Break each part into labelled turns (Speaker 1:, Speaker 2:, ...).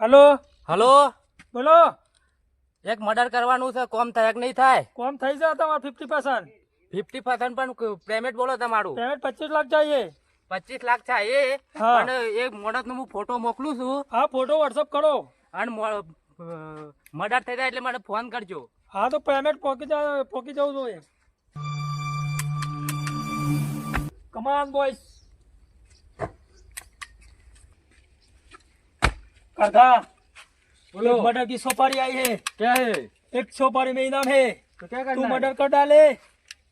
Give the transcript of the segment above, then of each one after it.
Speaker 1: Hello
Speaker 2: hello,
Speaker 1: बोलो
Speaker 2: એક murder કરવાનું છે. કોમ થાય કે નહીં થાય?
Speaker 1: कौन थी जा तुम्हारा 50%?
Speaker 2: 50% પણ પેમેન્ટ બોલો તમારું.
Speaker 1: पेमेंट 25 लाख चाहिए।
Speaker 2: 25 લાખ થાય એ
Speaker 1: હા.
Speaker 2: પણ એક મોડસ નો હું ફોટો મોકલું છું
Speaker 1: हाँ फोटो व्हाट्सअप करो।
Speaker 2: અને મર્ડર થઈ જાય એટલે મને ફોન કરજો.
Speaker 1: हाँ तो पेमेंट पोकी जाओ तो ये कमान बॉयज काका
Speaker 2: बोलो।
Speaker 1: एक मर्डर की सुपारी आई है।
Speaker 2: क्या है?
Speaker 1: एक सुपारी में इनाम है।
Speaker 2: तो क्या
Speaker 1: तू
Speaker 2: करना
Speaker 1: मर्डर कर डाले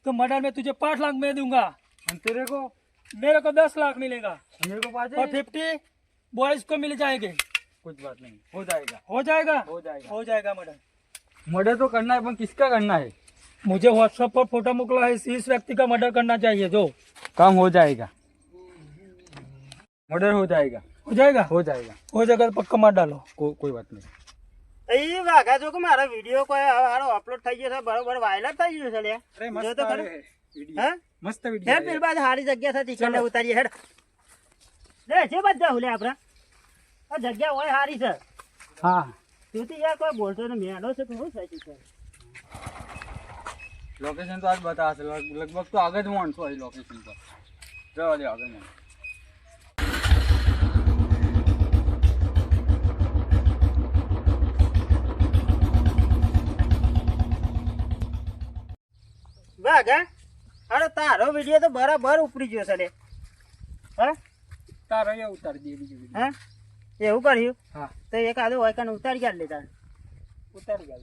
Speaker 1: तो मर्डर में तुझे 5 लाख में दूंगा।
Speaker 2: है? तेरे को
Speaker 1: मेरे को 10 लाख मिलेगा
Speaker 2: मेरे को पास
Speaker 1: और 50 बॉयज को मिल जाएंगे।
Speaker 2: कुछ बात नहीं, हो जाएगा
Speaker 1: हो जाएगा
Speaker 2: हो जाएगा।
Speaker 1: हो जाएगा मर्डर।
Speaker 2: मर्डर तो करना है पर किसका करना है?
Speaker 1: मुझे व्हाट्सएप पर फोटो मोकला है। इस व्यक्ति का मर्डर करना चाहिए। जो
Speaker 2: काम हो जाएगा, मर्डर हो जाएगा
Speaker 1: हो जाएगा
Speaker 2: हो जाएगा।
Speaker 1: हो जाएगा तो पक्का मार डालो।
Speaker 2: कोई बात नहीं.
Speaker 3: એ વાઘા જો કે મારો વિડિયો કોઈ હારો અપલોડ થઈ ગયો છે, બરોબર વાયરલ થઈ ગયો છે લે. જો તો ખરું. હે
Speaker 2: મસ્ત
Speaker 3: હેડ પેલી બાદ હારી જગ્યા છે તીકને ઉતારીએ હેડ. લે જે બાદ જાવ લે આપણે. આ જગ્યા હોય હારી છે.
Speaker 2: हाँ,
Speaker 3: તું તો યાર કોઈ બોલતો ને મેડો છે તો શું થાય છે?
Speaker 2: लोकेशन तो आज बता लगभग तो आगे ज मानसो है लोकेशन पर. जवा दे आगे मानसो.
Speaker 3: વાઘા અરે તારો વિડિયો તો બરાબર ઉપડી ગયો છે લે. હે
Speaker 1: तारा ये उतार दिए बीजू
Speaker 3: હે એવું કર્યું?
Speaker 1: हाँ
Speaker 3: તો એક આદો હોય કાને ઉતારી કાઢ લેતા.
Speaker 1: उतार गया।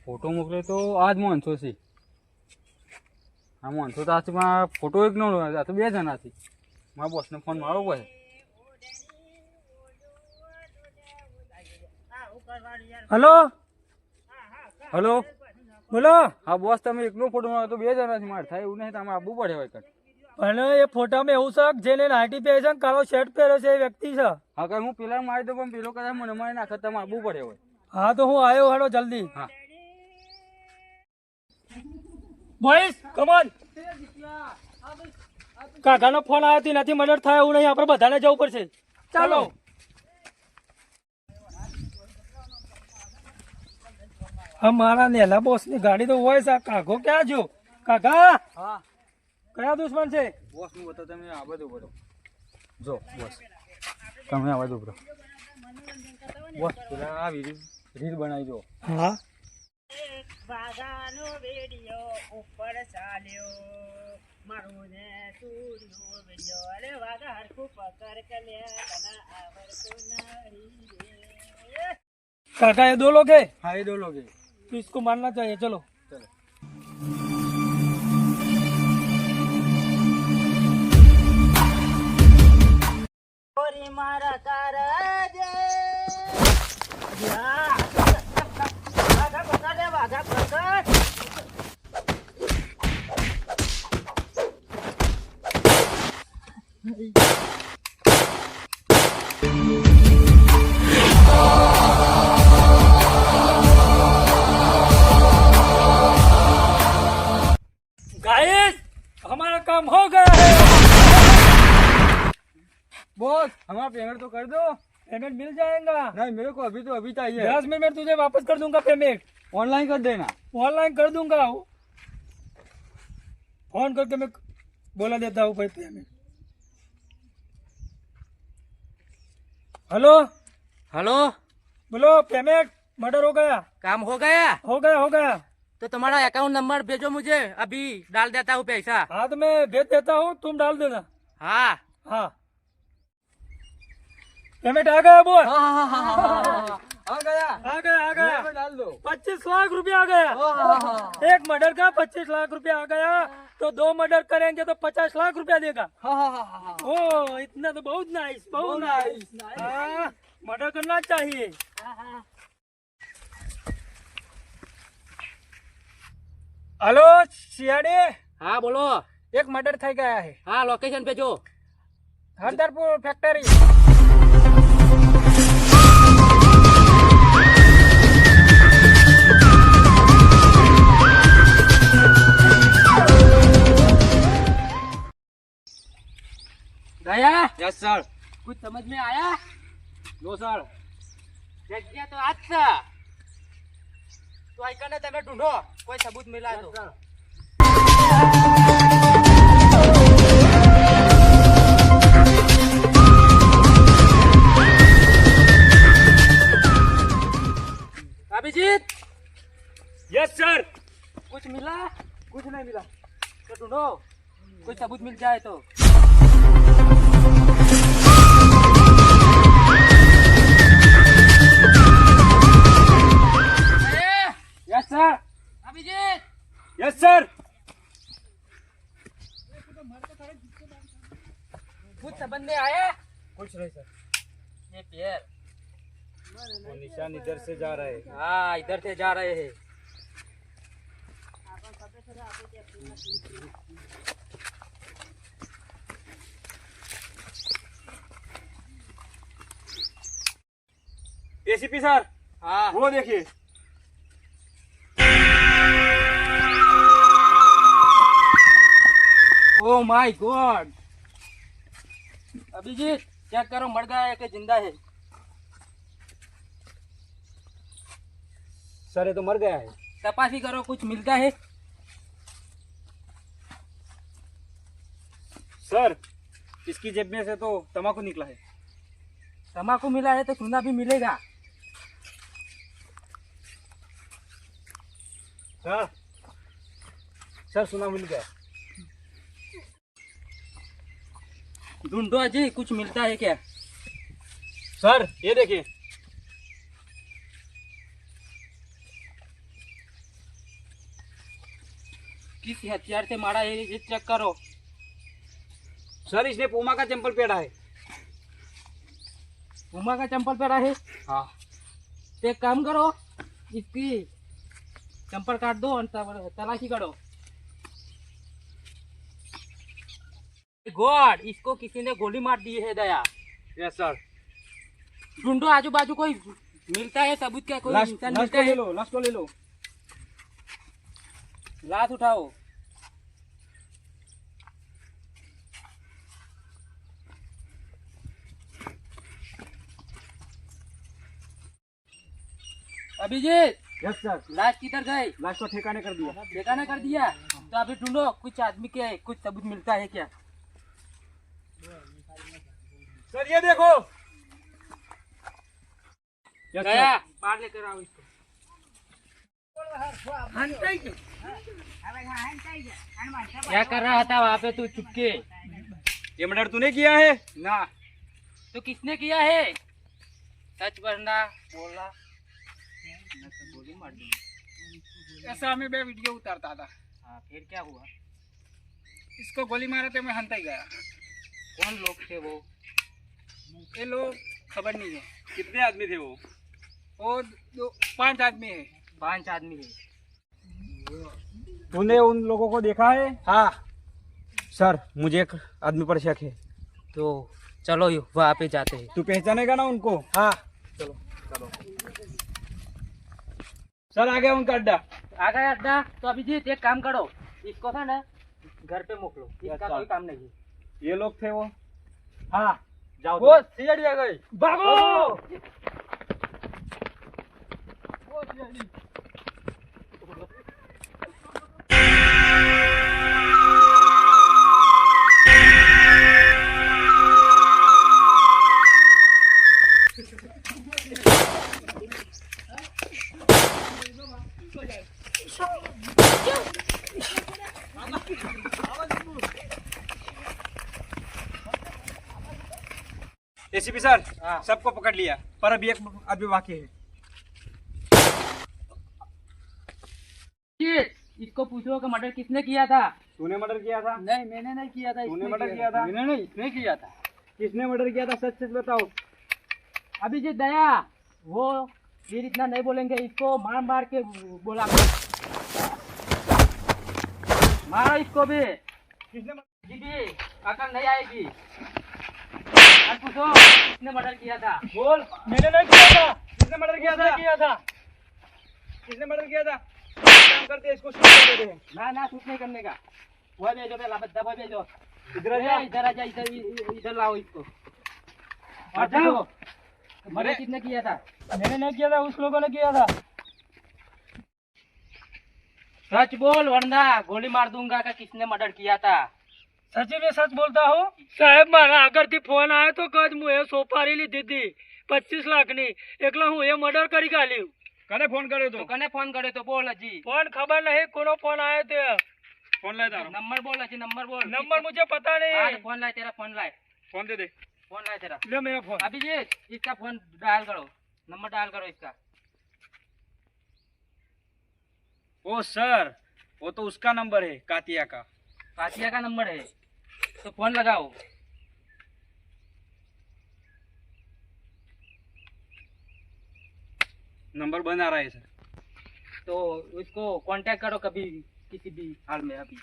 Speaker 2: फोटो मोकले तो आज मानसो सी. हाँ मानसो तो आज में फोटो एक नो आ तो बे जना थी. मारा बॉस ने फोन मारो पड़े.
Speaker 1: Hello
Speaker 2: hello.
Speaker 1: बोलो।
Speaker 2: हाँ बॉस તમે એકલો ફોટો મારો તો બે જણા થી માર થાય એવું નહીં. તમે આવવું પડે હોય કર.
Speaker 1: અને એ ફોટામાં એવું છે કે જેને નાઇટી પહેરે છે ને કાળો શર્ટ પહેરે છે એ વ્યક્તિ છે।
Speaker 2: હા કઈ હું પેલા મારી દઉં પણ પેલો કદાચ મને મારી નાખે તમે આવવું પડે હોય.
Speaker 1: हाँ तो હું આવ્યો હેડો જલ્દી।
Speaker 2: હા
Speaker 1: બોયસ કમોન। કાકાનો ફોન આવ્યો થી નથી મર્ડર થાય એવું નહીં, આપણે બધાને જવું પડશે। ચાલો। અમારા નેલા બોસ ની ગાડી તો હોય છે। કાકો ક્યાં જો? કાકા
Speaker 2: હા
Speaker 1: કયા દુશ્મન છે?
Speaker 2: બોસ નું બતા તમે આ બધું બરો જો બોસ તમે આ બધું બરો બોસ પેલા આ રીલ બનાવી જો.
Speaker 1: હા
Speaker 3: વાઘાનો વિડિયો ઉપર ચાલ્યો મારું ને તુરનો વિડિયો. અરે વાઘા હરખું પકડ કે લે તને આવડતું નહીં રે.
Speaker 1: काका ये 2 लोग हैं
Speaker 2: હા એ દો લોગે.
Speaker 1: तो इसको मारना चाहिए। चलो
Speaker 2: ચલો
Speaker 3: ઓરી મારા કારજે યા વાઘા પકડ વાઘા પકડ.
Speaker 1: गाइस हमारा काम हो गया है।
Speaker 2: बॉस हमारा पेमेंट तो कर दो.
Speaker 1: पेमेंट मिल जाएगा।
Speaker 2: नहीं मेरे को अभी तो अभी चाहिए.
Speaker 1: 10 मिनट में तुझे वापस कर दूंगा पेमेंट।
Speaker 2: ऑनलाइन कर देना.
Speaker 1: ऑनलाइन कर दूंगा। फोन करके मैं बोला देता हूँ भाई पेमेंट। Hello
Speaker 2: hello.
Speaker 1: बोलो पेमेंट मर्डर हो गया।
Speaker 2: काम हो गया
Speaker 1: हो गया हो गया।
Speaker 2: तो तुम्हारा अकाउंट नंबर भेजो मुझे, अभी डाल देता हूँ पैसा.
Speaker 1: हाँ तो मैं भेज देता हूँ, तुम डाल देना।
Speaker 2: हाँ
Speaker 1: हाँ पेमेंट आ गया बोल।
Speaker 2: आ गया.
Speaker 1: आ गया आ गया।
Speaker 2: डाल दो.
Speaker 1: 25 लाख रुपया आ गया। एक मर्डर का 25 लाख रुपया आ गया। तो 2 मर्डर करेंगे तो 50 लाख रुपया देगा। ओ इतना तो बहुत नाइस बहुत नाइस। हाँ मर्डर करना चाहिए। हेलो सियाड़े।
Speaker 2: हाँ बोलो.
Speaker 1: एक मर्डर થઈ ગયા है।
Speaker 2: हाँ लोकेशन भेजो.
Speaker 1: हरदरपुर फैक्ट्री। दया
Speaker 2: यस सर।
Speaker 1: कुछ समझ में आया?
Speaker 2: No sir.
Speaker 1: जग्या तो आज था तो आइकन ने तमे ढूंढो कोई सबूत मिला तो अभिजीत।
Speaker 2: Yes sir.
Speaker 1: कुछ मिला? कुछ नहीं मिला तो ढूंढो कोई सबूत मिल जाए तो। Yes sir. Abhijeet.
Speaker 2: Yes sir.
Speaker 1: कुछ संबंध में आया?
Speaker 2: कुछ नहीं सर।
Speaker 1: ये पियर।
Speaker 2: वो निशान इधर से जा रहा है।
Speaker 1: हाँ इधर से जा रहे हैं।
Speaker 2: ACP sir.
Speaker 1: हाँ
Speaker 2: वो देखिए।
Speaker 1: Oh my God. Abhijeet check करो मर गया है कि जिंदा है।
Speaker 2: सर ये तो मर गया है।
Speaker 1: तपासी करो कुछ मिलता है।
Speaker 2: सर इसकी जेब में से तो तंबाकू निकला है।
Speaker 1: तम्बाकू मिला है तो चूना भी मिलेगा।
Speaker 2: सर सर सुना मिल गया।
Speaker 1: ढूंढो अजी कुछ मिलता है क्या?
Speaker 2: सर ये देखिए।
Speaker 1: किस हथियार से मारा है ये चेक करो।
Speaker 2: सर इसने पूमा का चंपल पहना है।
Speaker 1: पुमा का चंपल पहना है?
Speaker 2: हाँ।
Speaker 1: तो एक काम करो इसकी चंपल काट दो और तलाशी करो। गॉड इसको किसी ने गोली मार दी है दया।
Speaker 2: Yes sir.
Speaker 1: ढूंढो आजू बाजू कोई मिलता है सबूत क्या? कोई
Speaker 2: लाश
Speaker 1: इंसान
Speaker 2: लाश
Speaker 1: मिलता
Speaker 2: को ले
Speaker 1: है?
Speaker 2: लो। लाश को ले लो।
Speaker 1: लाश उठाओ। Abhijeet
Speaker 2: yes sir.
Speaker 1: लाश किधर गई?
Speaker 2: लाश को ठिकाने कर दिया।
Speaker 1: ठिकाना कर दिया तो अभी ढूंढो कुछ आदमी के कुछ सबूत मिलता है क्या?
Speaker 2: सर ये देखो। यस
Speaker 1: गया
Speaker 2: सर।
Speaker 1: बाहर लेकर आओ इसको। क्या कर रहा था वहाँ पे तू चुपके?
Speaker 2: ये मर्डर तूने किया है?
Speaker 1: ना तो किसने किया है? सच बोलना बोलना गोली मार दूंगी।
Speaker 2: ऐसा मैं वीडियो उतारता था।
Speaker 1: हाँ फिर क्या हुआ?
Speaker 2: इसको गोली मारा तो मैं हंता ही गया।
Speaker 1: कौन लोग थे वो?
Speaker 2: ये लोग खबर नहीं है। कितने आदमी थे वो? वो 5 आदमी है।
Speaker 1: 5 आदमी है।
Speaker 2: तूने उन लोगों को देखा है? हाँ सर मुझे एक आदमी पर शक है।
Speaker 1: तो चलो वहाँ पे जाते हैं।
Speaker 2: तू पहचानेगा ना उनको? हाँ चलो चलो। सर आ गया उनका अड्डा।
Speaker 1: आ गया अड्डा तो अभिजीत एक काम करो इसको था ना घर पे मोकलो। इसका
Speaker 2: अच्छा।
Speaker 1: कोई काम नहीं है।
Speaker 2: ये लोग थे वो।
Speaker 1: हाँ
Speaker 2: जाओ
Speaker 1: वो सीढ़ी आ गई।
Speaker 2: भागो। एसीपी सर
Speaker 1: हाँ।
Speaker 2: सबको पकड़ लिया पर अभी एक आदमी बाकी है।
Speaker 1: इसको पूछो कि मर्डर किसने किया था?
Speaker 2: तूने मर्डर किया था?
Speaker 1: नहीं मैंने नहीं किया था।
Speaker 2: तूने
Speaker 1: इसने
Speaker 2: मर्डर किया था?
Speaker 1: मैंने नहीं किया था।
Speaker 2: किसने मर्डर किया था? सच सच बताओ।
Speaker 1: अभिजीत दया वो फिर इतना नहीं बोलेंगे। इसको मार मार के बोला मारो इसको भी।
Speaker 2: किसने
Speaker 1: दीदी अकल नहीं आएगी। और पूछो किसने मर्डर किया था?
Speaker 2: बोल। मैंने नहीं किया था। किसने मर्डर किया था? किसने मर्डर किया था? काम करते हैं, इसको शूट कर देते हैं।
Speaker 1: ना शूट नहीं करने का।
Speaker 3: वहाँ भेजो पहला बद्दा वहाँ भेजो
Speaker 2: इधर आ जा।
Speaker 3: इधर आ जा इधर लाओ इसको और देखो मर्डर किसने किया था
Speaker 1: मैंने नहीं किया था, उस लोगों ने किया था।
Speaker 3: सच बोल वरना गोली मार दूंगा कि किसने मर्डर किया था
Speaker 1: सची में सच बोलता हूँ साहेब, मारा अगर थी फोन आए तो कद मुझे सोपारी ली दीदी 25 लाख ની એકલા હું એ મર્ડર કરી ગાલ્યું।
Speaker 2: કને ફોન કર્યો
Speaker 3: तो
Speaker 2: તો?
Speaker 3: कने फोन करे तो बोल अजी
Speaker 1: फोन खबर नहीं कोनो फोन आए थे।
Speaker 2: ફોન લાય તારો।
Speaker 3: नंबर बोल अजी नंबर बोल
Speaker 1: नंबर मुझे पता
Speaker 3: हाँ,
Speaker 1: नहीं।
Speaker 3: फोन लाए तेरा फोन लाए
Speaker 2: ફોન દે દે।
Speaker 3: फोन लाए तेरा
Speaker 1: ले मेरा फोन।
Speaker 3: अभी जी इसका फोन डायल करो नंबर डायल करो इसका
Speaker 2: ओ सर, वो तो उसका नंबर है, कातिया का।
Speaker 3: कातिया का नंबर है तो फोन लगाओ
Speaker 2: नंबर बंद आ रहा है सर।
Speaker 3: तो उसको कांटेक्ट करो कभी किसी भी हाल में अभी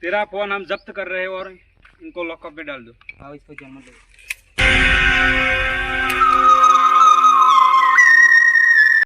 Speaker 2: तेरा फोन हम जब्त कर रहे हैं और इनको लॉकअप में डाल दो।
Speaker 3: आओ इसको जन्म दो